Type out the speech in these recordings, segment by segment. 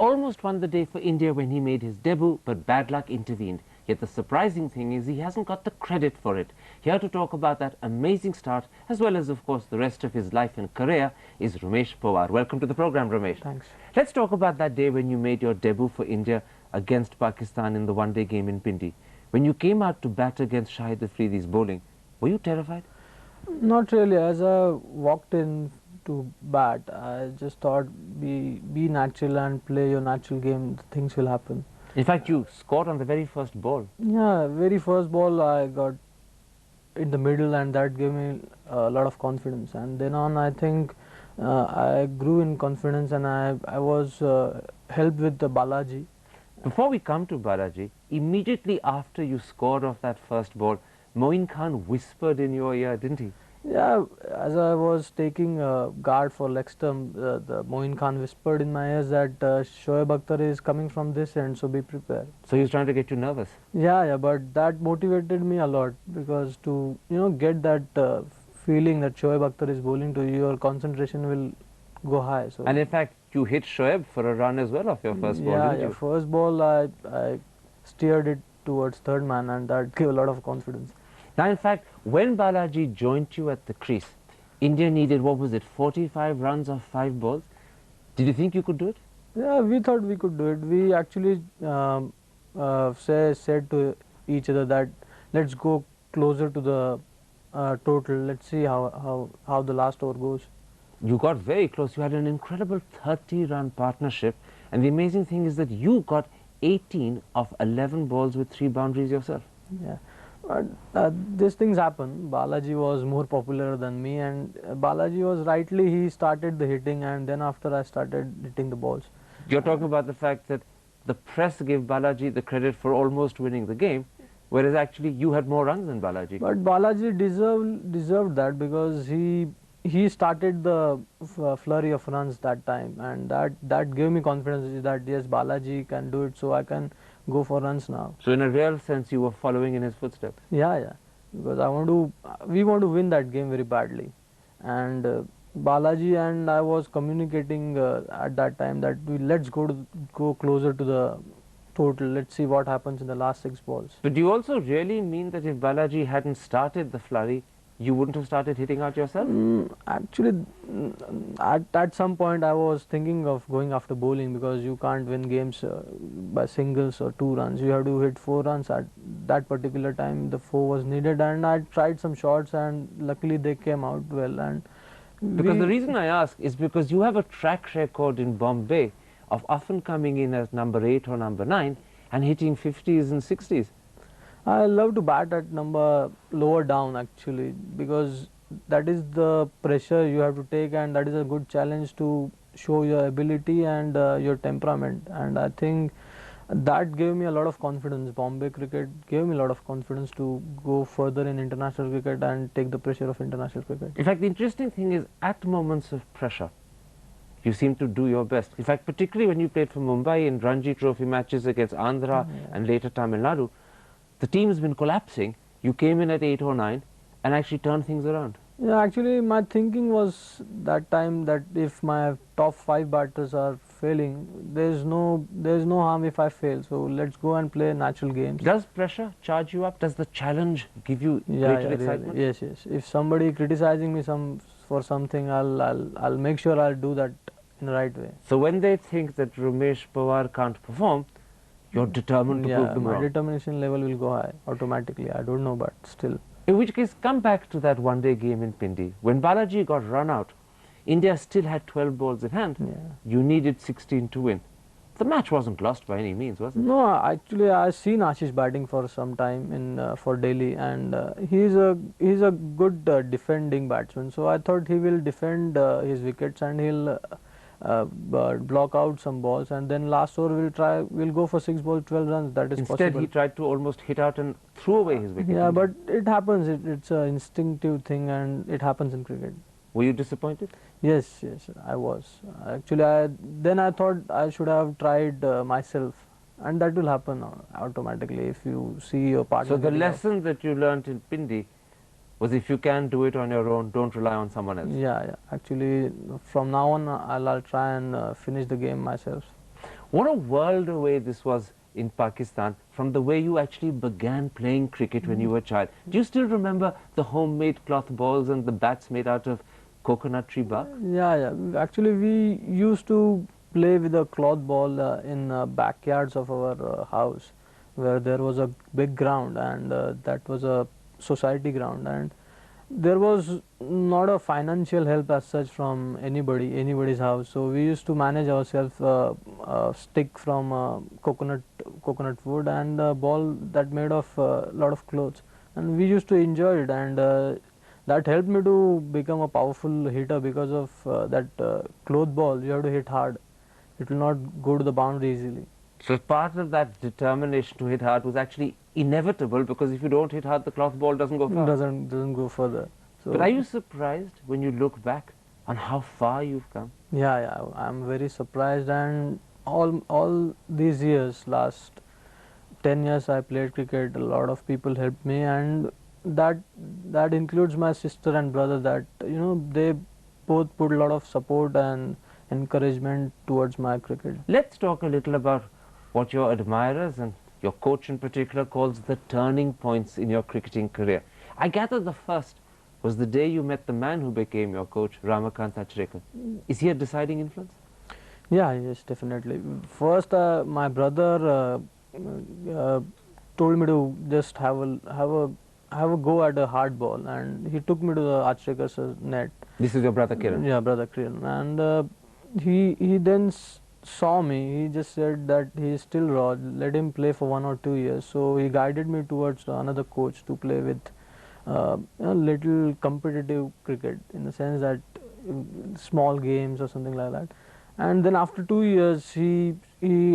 almost won the day for India when he made his debut, but bad luck intervened. Yet the surprising thing is he hasn't got the credit for it. Here to talk about that amazing start, as well as, of course, the rest of his life and career, is Ramesh Powar. Welcome to the program, Ramesh. Thanks. Let's talk about that day when you made your debut for India against Pakistan in the one-day game in Pindi. When you came out to bat against Shahid Afridi's bowling, were you terrified? Not really. As I walked in to bat, I just thought be natural and play your natural game. Things will happen. In fact, you scored on the very first ball. Yeah, very first ball I got in the middle, and that gave me a lot of confidence. And then on, I think I grew in confidence, and I was helped with the Balaji. Before we come to Balaji, immediately after you scored off that first ball, Moin Khan whispered in your ear, didn't he? Yeah, as I was taking guard for leg stump, the Moin Khan whispered in my ears that Shoaib Akhtar is coming from this end, so be prepared. So he was trying to get you nervous? Yeah, but that motivated me a lot, because to get that feeling that Shoaib Akhtar is bowling to you, your concentration will go high. So and in fact, you hit Shoaib for a run as well off your first ball, didn't you? First ball I steered it towards third man, and that gave a lot of confidence. Now, in fact, when Balaji joined you at the crease, India needed, what was it, 45 runs off 5 balls. Did you think you could do it? Yeah, we thought we could do it. We actually said to each other that let's go closer to the total. Let's see how the last over goes. You got very close. You had an incredible 30-run partnership. And the amazing thing is that you got 18 of 11 balls with 3 boundaries yourself. Yeah. These things happen. Balaji was more popular than me, and Balaji was he started the hitting, and then after I started hitting the balls. You're talking about the fact that the press gave Balaji the credit for almost winning the game, whereas actually you had more runs than Balaji. But Balaji deserved that, because he started the flurry of runs that time, and that gave me confidence that yes, Balaji can do it, so I can go for runs now. So in a real sense, you were following in his footsteps. Yeah, because we want to win that game very badly, and Balaji and I was communicating at that time that let's go closer to the total. Let's see what happens in the last 6 balls. But do you also really mean that if Balaji hadn't started the flurry, you wouldn't have started hitting out yourself? Actually, at some point I was thinking of going after bowling, because you can't win games by singles or 2 runs. You have to hit 4 runs. At that particular time, the 4 was needed, and I tried some shots, and luckily they came out well. And because the reason I ask is because you have a track record in Bombay of often coming in as number 8 or number 9 and hitting 50s and 60s. I love to bat at number lower down, actually, because that is the pressure you have to take, and that is a good challenge to show your ability and your temperament. And I think that gave me a lot of confidence. Bombay cricket gave me a lot of confidence to go further in international cricket and take the pressure of international cricket. In fact, the interesting thing is, at moments of pressure, you seem to do your best. In fact, particularly when you played for Mumbai in Ranji Trophy matches against Andhra and later Tamil Nadu, the team has been collapsing. You came in at 8 or 9 and actually turned things around. Yeah, actually my thinking was that time that if my top 5 batters are failing, there's no harm if I fail. So let's go and play natural games. Does pressure charge you up? Does the challenge give you greater excitement? Really. Yes. If somebody criticizing me for something, I'll make sure I'll do that in the right way. So when they think that Ramesh Powar can't perform, you're determined to prove them wrong. My determination level will go high automatically. I don't know, but still. In which case, come back to that one-day game in Pindi. When Balaji got run out, India still had 12 balls in hand. Yeah. You needed 16 to win. The match wasn't lost by any means, was it? No, actually I've seen Ashish batting for some time in for Delhi, and he's a good defending batsman. So I thought he will defend his wickets, and he'll block out some balls, and then last over we'll go for 6 balls, 12 runs. That is Instead, possible. he tried to almost hit out and threw away his wicket. Yeah, but it happens. It's an instinctive thing, and it happens in cricket. Were you disappointed? Yes, I was. Actually, then I thought I should have tried myself, and that will happen automatically if you see your partner. So the lesson that you learnt in Pindi was, if you can do it on your own, don't rely on someone else. Yeah. Actually, from now on, I'll try and finish the game myself. What a world away this was in Pakistan from the way you actually began playing cricket when you were a child. Do you still remember the homemade cloth balls and the bats made out of coconut tree bark? Yeah, yeah. Actually, we used to play with a cloth ball in backyards of our house, where there was a big ground, and that was a society ground, and there was not a financial help as such from anybody's house. So we used to manage ourselves a stick from coconut wood and a ball that made of a lot of clothes, and we used to enjoy it, and that helped me to become a powerful hitter because of that cloth ball. You have to hit hard; it will not go to the boundary easily. So part of that determination to hit hard was actually inevitable, because if you don't hit hard, the cloth ball doesn't go far. Doesn't go further. So But are you surprised when you look back on how far you've come? yeah, yeah, I'm very surprised, and all these years, last 10 years I played cricket, a lot of people helped me, and that includes my sister and brother, that they both put a lot of support and encouragement towards my cricket. Let's talk a little about what your admirers and your coach in particular calls the turning points in your cricketing career. I gather the first was the day you met the man who became your coach, Ramakant Achrekar. Is he a deciding influence? Yeah, yes, definitely. First, my brother told me to just have a go at a hard ball, and he took me to the Achrekar's net. This is your brother Kiran? Yeah, brother Kiran, and he then saw me. He just said that he is still raw. Let him play for 1 or 2 years. So he guided me towards another coach to play with a little competitive cricket, in the sense that small games or something like that. And then after 2 years, he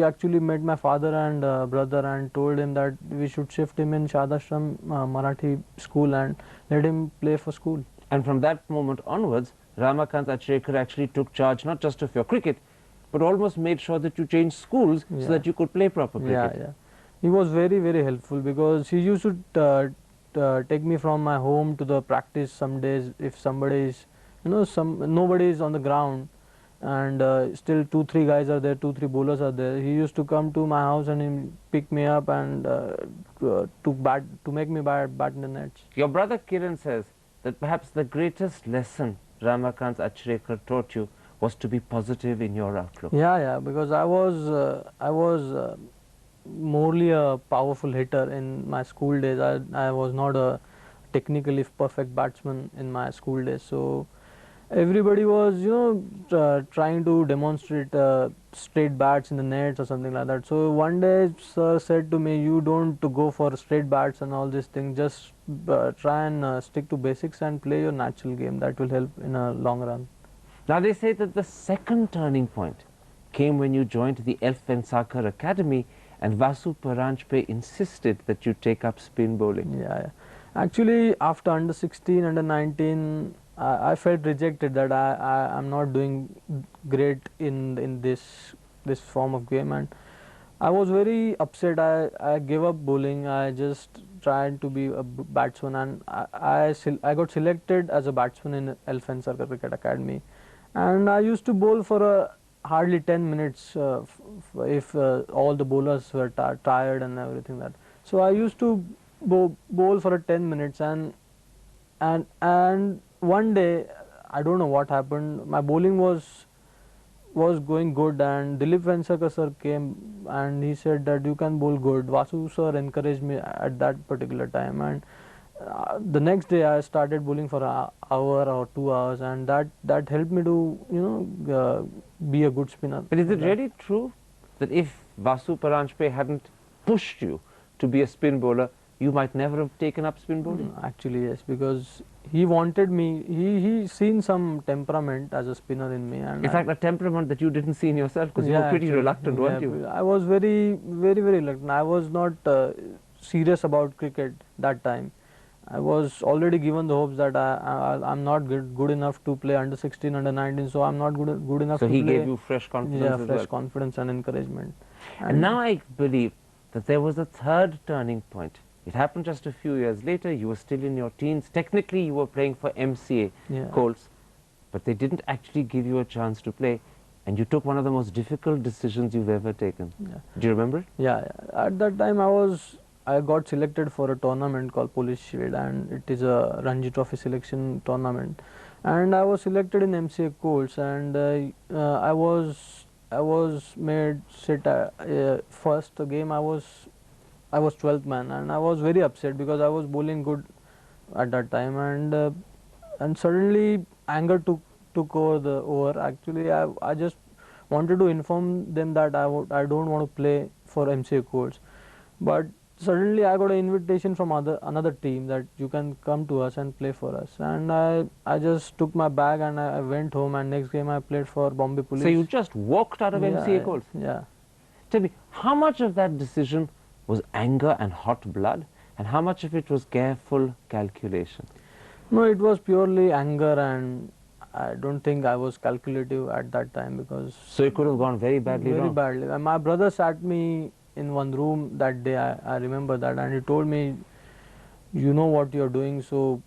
actually met my father and brother and told him that we should shift him in Shadashram Marathi school and let him play for school. And from that moment onwards, Ramakant Achrekar actually took charge not just of your cricket, but almost made sure that you changed schools so that you could play proper cricket. Yeah, yeah. He was very, very helpful, because he used to take me from my home to the practice some days. If somebody is, nobody is on the ground, and still 2-3 guys are there, 2-3 bowlers are there, he used to come to my house and he pick me up and to make me bat in the nets. Your brother Kiran says that perhaps the greatest lesson Ramakant Achrekar taught you was to be positive in your outlook. Yeah, yeah, because I was morely a powerful hitter in my school days. I was not a technically perfect batsman in my school days. So everybody was, trying to demonstrate straight bats in the nets or something like that. So one day, sir said to me, "You don't go for straight bats and all these things. Just try and stick to basics and play your natural game. That will help in a long run." Now they say that the second turning point came when you joined the Elf-Sakar Academy and Vasu Paranjpe insisted that you take up spin bowling. Yeah, yeah. Actually, after under 16, under 19, I felt rejected, that I'm not doing great in this form of game, and I was very upset. I gave up bowling. I just tried to be a batsman, and I got selected as a batsman in Elf-Sakar Cricket Academy, and I used to bowl for hardly 10 minutes if all the bowlers were tired and everything that. So I used to bowl for 10 minutes, and one day, I don't know what happened, my bowling was going good, and Dilip Venkata sir came and he said that you can bowl good. Vasu sir encouraged me at that particular time, and the next day I started bowling for an hour or 2 hours, and that helped me to be a good spinner. But is it really true that if Vasu Paranjpe hadn't pushed you to be a spin bowler, you might never have taken up spin bowling? Actually, yes, because he wanted me. He seen some temperament as a spinner in me, and in fact, a temperament that you didn't see in yourself, because you were pretty reluctant, weren't you? I was very, very, very reluctant. I was not serious about cricket that time. I was already given the hopes that I'm not good enough to play under 16, under 19, so I'm not good enough to play. So he gave you fresh confidence as well. Fresh confidence and encouragement. And now I believe that there was a third turning point. It happened just a few years later. You were still in your teens. Technically, you were playing for MCA Colts, but they didn't actually give you a chance to play. and you took one of the most difficult decisions you've ever taken. Yeah. Do you remember it? Yeah, yeah. At that time I got selected for a tournament called Police Shield, and it is a Ranji Trophy selection tournament. And I was selected in MCA course, and I was made sit first game. I was 12th man, and I was very upset because I was bowling good at that time, and suddenly anger took over. Actually, I just wanted to inform them that I don't want to play for MCA course, but suddenly I got an invitation from another team that you can come to us and play for us, and I just took my bag and I went home, and next game I played for Bombay Police. So you just walked out of MCA course? Yeah. Tell me, how much of that decision was anger and hot blood, and how much of it was careful calculation? No, it was purely anger, and I don't think I was calculative at that time, because So it could have gone very badly very wrong. badly. And my brother sat me in one room that day. I remember that, and he told me, "You know what you're doing, so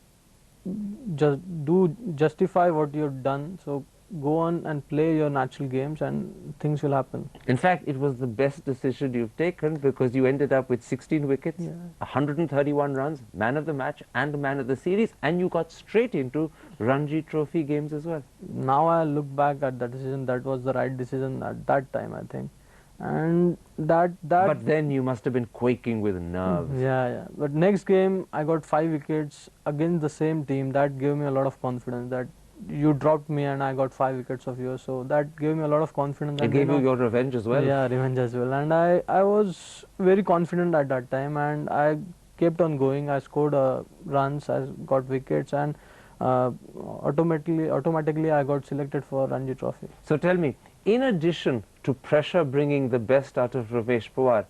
justify what you've done. So go on and play your natural games, and things will happen." In fact, it was the best decision you've taken, because you ended up with 16 wickets, Yeah. 131 runs, man of the match and man of the series, and you got straight into Ranji Trophy games as well. Now I look back at that decision. That was the right decision at that time, I think. And that But then you must have been quaking with nerves. yeah. But next game I got 5 wickets against the same team. That gave me a lot of confidence that you dropped me and I got 5 wickets of yours. So that gave me a lot of confidence. It And gave you your revenge as well. Yeah, revenge as well. And I was very confident at that time, and I kept on going. I scored runs, I got wickets, and automatically I got selected for Ranji Trophy. So tell me, in addition to pressure bringing the best out of Ramesh Powar,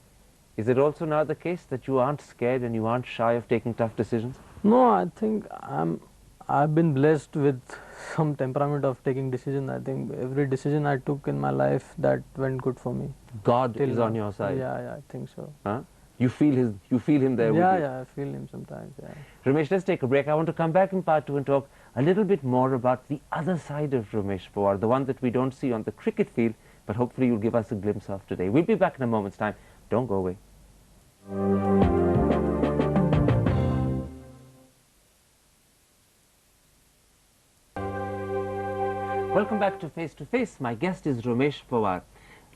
is it also now the case that you aren't scared and you aren't shy of taking tough decisions? No, I think I've been blessed with some temperament of taking decision. I think every decision I took in my life, that went good for me. God Till is now. on your side. Yeah, I think so. Huh? You feel him there with you. Yeah, I feel him sometimes. Yeah. Ramesh, let's take a break. I want to come back in part 2 and talk a little bit more about the other side of Ramesh Powar, the one that we don't see on the cricket field, but hopefully you'll give us a glimpse of today. We'll be back in a moment's time. Don't go away. Welcome back to Face to Face. My guest is Ramesh Powar.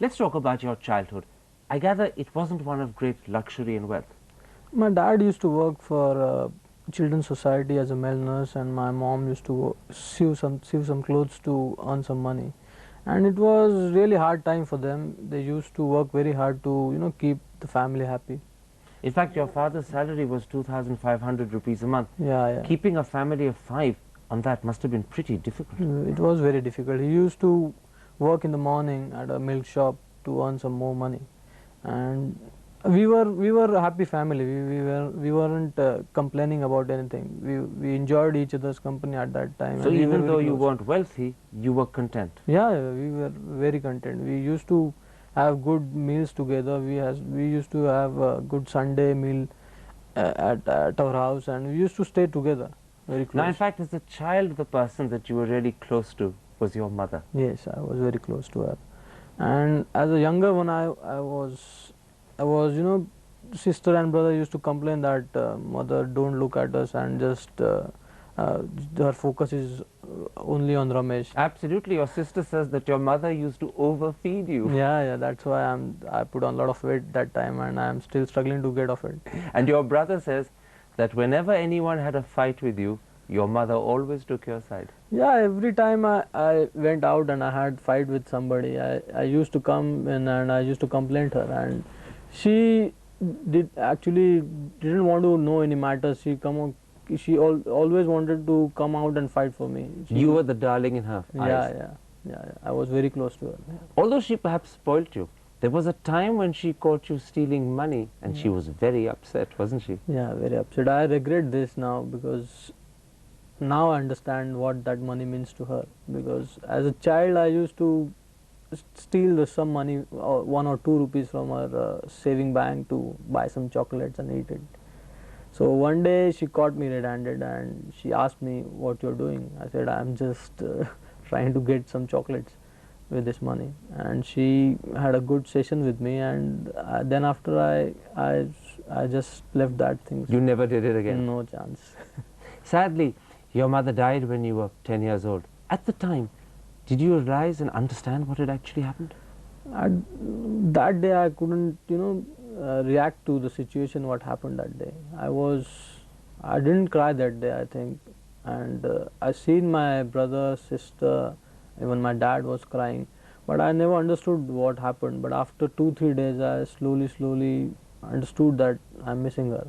Let's talk about your childhood. I gather it wasn't one of great luxury and wealth. My dad used to work for Children's Society as a male nurse, and my mom used to sew some clothes to earn some money. And it was really hard time for them. They used to work very hard to keep the family happy. In fact, your father's salary was 2,500 rupees a month. Yeah. Keeping a family of 5 on that must have been pretty difficult. It was very difficult. He used to work in the morning at a milk shop to earn some more money, and we were a happy family. We weren't complaining about anything. We enjoyed each other's company at that time. So and we were even though very you close. weren't wealthy, you were content. Yeah, we were very content. We used to have good meals together. We used to have a good Sunday meal at our house, and we used to stay together very close. Now, in fact, as a child, the person that you were really close to was your mother. Yes, I was very close to her. And as a younger one, I was sister and brother used to complain that mother don't look at us, and just her focus is only on Ramesh. Absolutely. Your sister says that your mother used to overfeed you. Yeah, that's why I put on a lot of weight that time, and I'm still struggling to get off it. And your brother says that whenever anyone had a fight with you, your mother always took your side. Yeah, every time I went out and I had fight with somebody, I used to come in and I used to complain to her, and she didn't want to know any matters. She always wanted to come out and fight for me. You were the darling in her eyes. Yeah. I was very close to her. Yeah. Although she perhaps spoilt you, there was a time when she caught you stealing money, and she was very upset, wasn't she? Yeah, very upset. I regret this now, because now I understand what that money means to her. Because as a child, I used to steal some money, 1 or 2 rupees from her saving bank to buy some chocolates and eat it. So one day she caught me red-handed and she asked me, "What you're doing?" I said, "I'm just trying to get some chocolates." with this money, and she had a good session with me, and then after I just left that things. You never did it again? No chance. Sadly, your mother died when you were 10 years old. At the time, did you realize and understand what had actually happened? That day I couldn't, react to the situation what happened that day. I didn't cry that day, I think, and I seen my brother, sister, even my dad was crying, but I never understood what happened. But after 2-3 days, I slowly understood that I'm missing her.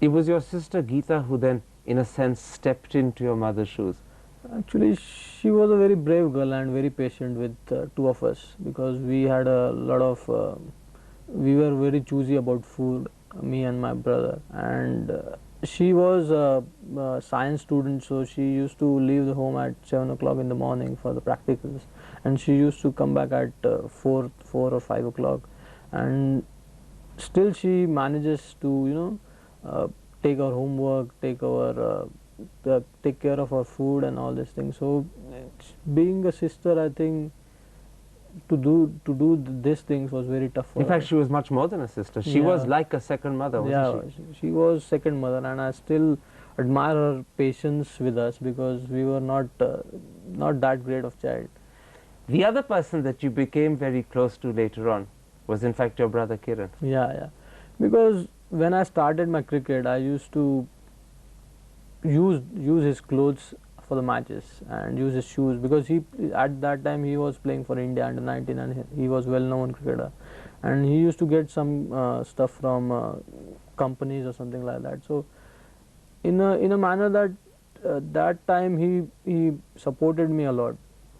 It was your sister Geeta who then, in a sense, stepped into your mother's shoes. Actually, she was a very brave girl and very patient with two of us, because we had a lot of we were very choosy about food, me and my brother, and she was a science student, so she used to leave the home at 7 o'clock in the morning for the practicals, and she used to come back at 4 or 5 o'clock, and still she manages to take our homework, take care of our food and all these things. So being a sister, I think to do these things was very tough for In fact, her. she was much more than a sister. She was Yeah. like a second mother, wasn't she? She was second mother, and I still admire her patience with us, because we were not that great of child. The other person that you became very close to later on was in fact your brother Kiran. Yeah, because when I started my cricket, I used to use his clothes for the matches and use his shoes, because he at that time he was playing for India under 19, and he was well known cricketer, and he used to get some stuff from companies or something like that. So in a manner that that time he supported me a lot.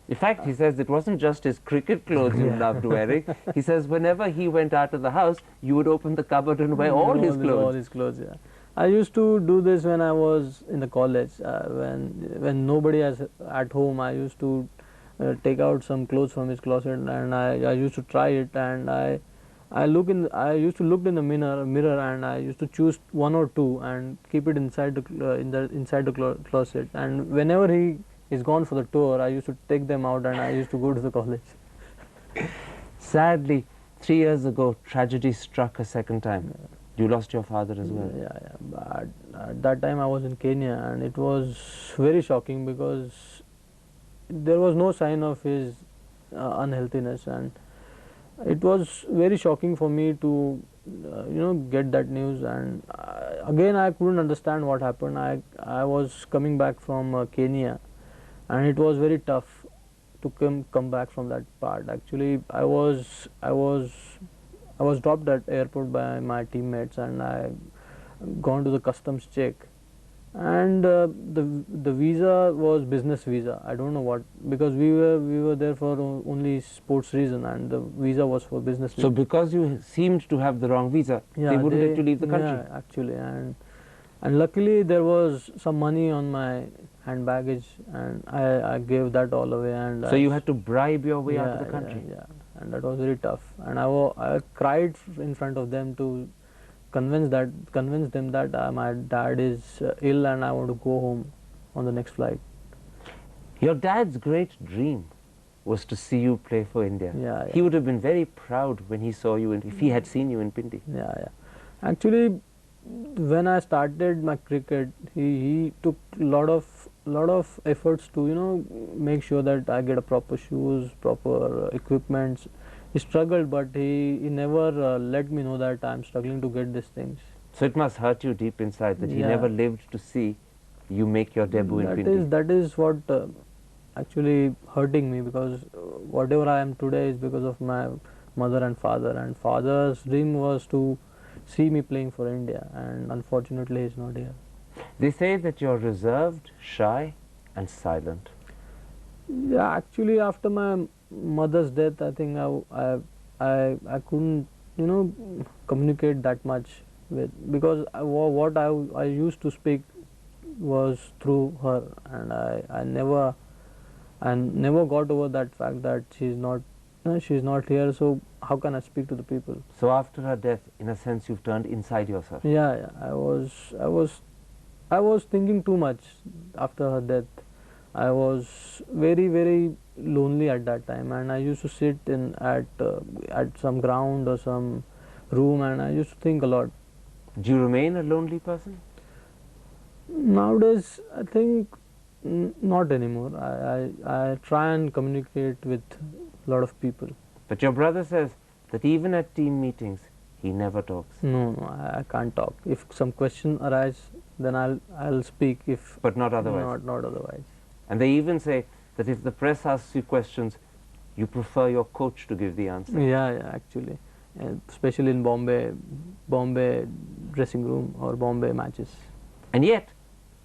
In fact, he says it wasn't just his cricket clothes you loved wearing. He says whenever he went out of the house, you would open the cupboard and wear all his clothes. All his clothes, yeah. I used to do this when I was in the college. When nobody is at home, I used to take out some clothes from his closet, and I used to try it, and I used to look in the mirror, and I used to choose one or two and keep it inside the closet. And whenever he is gone for the tour, I used to take them out, and I used to go to the college. Sadly, 3 years ago, tragedy struck a second time. You lost your father as well. Yeah. But at that time I was in Kenya, and it was very shocking, because there was no sign of his unhealthiness, and it was very shocking for me to get that news. And again, I couldn't understand what happened. I was coming back from Kenya, and it was very tough to come back from that part. Actually, I was dropped at airport by my teammates, and I gone to the customs check, and the visa was business visa. I don't know what, because we were there for only sports reason, and the visa was for business visa. So because you seemed to have the wrong visa, they wouldn't let you leave the country. Yeah, actually, and luckily there was some money on my hand baggage, and I gave that all away. And so you had to bribe your way out of the country. Yeah, and that was very tough, and I cried in front of them to convince them that my dad is ill, and I want to go home on the next flight. Your dad's great dream was to see you play for India. Yeah. He would have been very proud when he saw you, if he had seen you in Pindi. Yeah. Actually, when I started my cricket, he took lot of efforts to make sure that I get a proper shoes, proper equipments. He struggled, but he never let me know that I'm struggling to get these things. So it must hurt you deep inside that he never lived to see you make your debut in Pindi. That is what actually hurting me, because whatever I am today is because of my mother and father. And father's dream was to see me playing for India, and unfortunately he's not here. They say that you're reserved, shy and silent. Yeah, actually after my mother's death, I think I couldn't communicate that much with, because what I used to speak was through her, and I never got over that fact that she's not here, so how can I speak to the people? So after her death, in a sense, you've turned inside yourself. Yeah, I was thinking too much after her death, I was very, very lonely at that time, and I used to sit in at some ground or some room, and I used to think a lot. Do you remain a lonely person? Nowadays, I think not anymore. I try and communicate with a lot of people. But your brother says that even at team meetings, he never talks. No, I can't talk. If some question arise, then I'll speak. If But not otherwise. Not otherwise. And they even say that if the press asks you questions, you prefer your coach to give the answer. Yeah, actually, especially in Bombay dressing room or Bombay matches. And yet,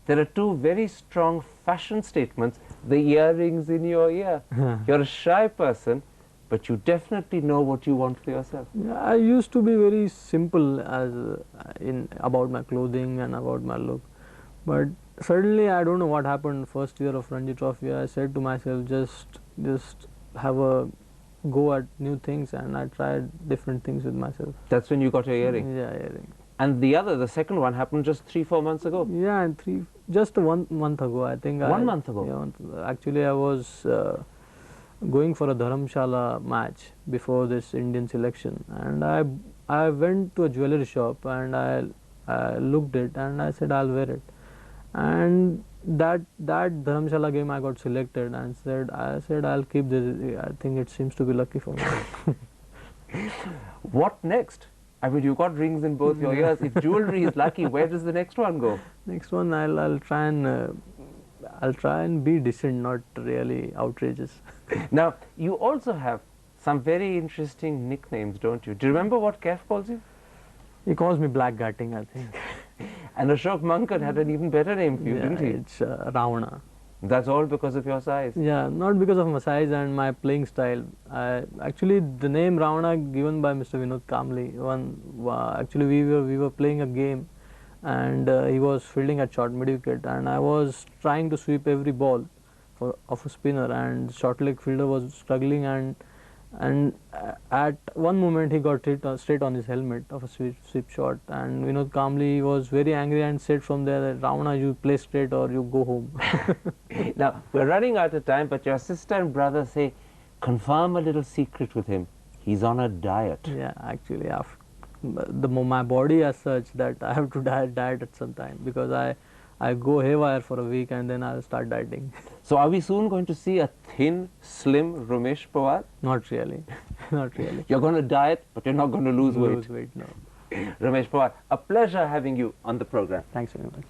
there are two very strong fashion statements. The earrings in your ear. You're a shy person, but you definitely know what you want for yourself. Yeah, I used to be very simple about my clothing and about my look, but suddenly I don't know what happened. First year of Ranji Trophy, I said to myself, just have a go at new things, and I tried different things with myself. That's when you got your earring. Yeah, earring. And the second one happened just 3-4 months ago. Yeah, and just 1 month ago, I think. 1 month ago? Yeah, actually, I was going for a Dharamshala match before this Indian selection, and I went to a jewelry shop and I looked it and I said I'll wear it, and that Dharamshala game I got selected, and I said I'll keep this. I think it seems to be lucky for me. What next? I mean, you got rings in both your ears. If jewelry is lucky, where does the next one go? Next one, I'll try and be decent, not really outrageous. Now, you also have some very interesting nicknames, don't you? Do you remember what Kev calls you? He calls me Black Gatting, I think. And Ashok Mankad had an even better name for you, didn't he? It's Ravana. That's all because of your size. Yeah, not because of my size and my playing style. Actually, the name Ravana given by Mr. Vinod Kamli. Actually, we were playing a game, and he was fielding at short mid wicket, and I was trying to sweep every ball of a spinner, and short leg fielder was struggling, and at one moment he got hit straight on his helmet of a sweep shot, and Vinod Kamli was very angry and said from there that Ravana, you play straight or you go home. Now, we're running out of time, but your sister and brother say, confirm a little secret with him. He's on a diet. Yeah, actually, my body as such that I have to diet at some time, because I go haywire for a week and then I'll start dieting. So are we soon going to see a thin, slim Ramesh Powar? Not really, not really. You're going to diet, but you're not going to lose weight. No. Ramesh Powar, a pleasure having you on the program. Thanks very much.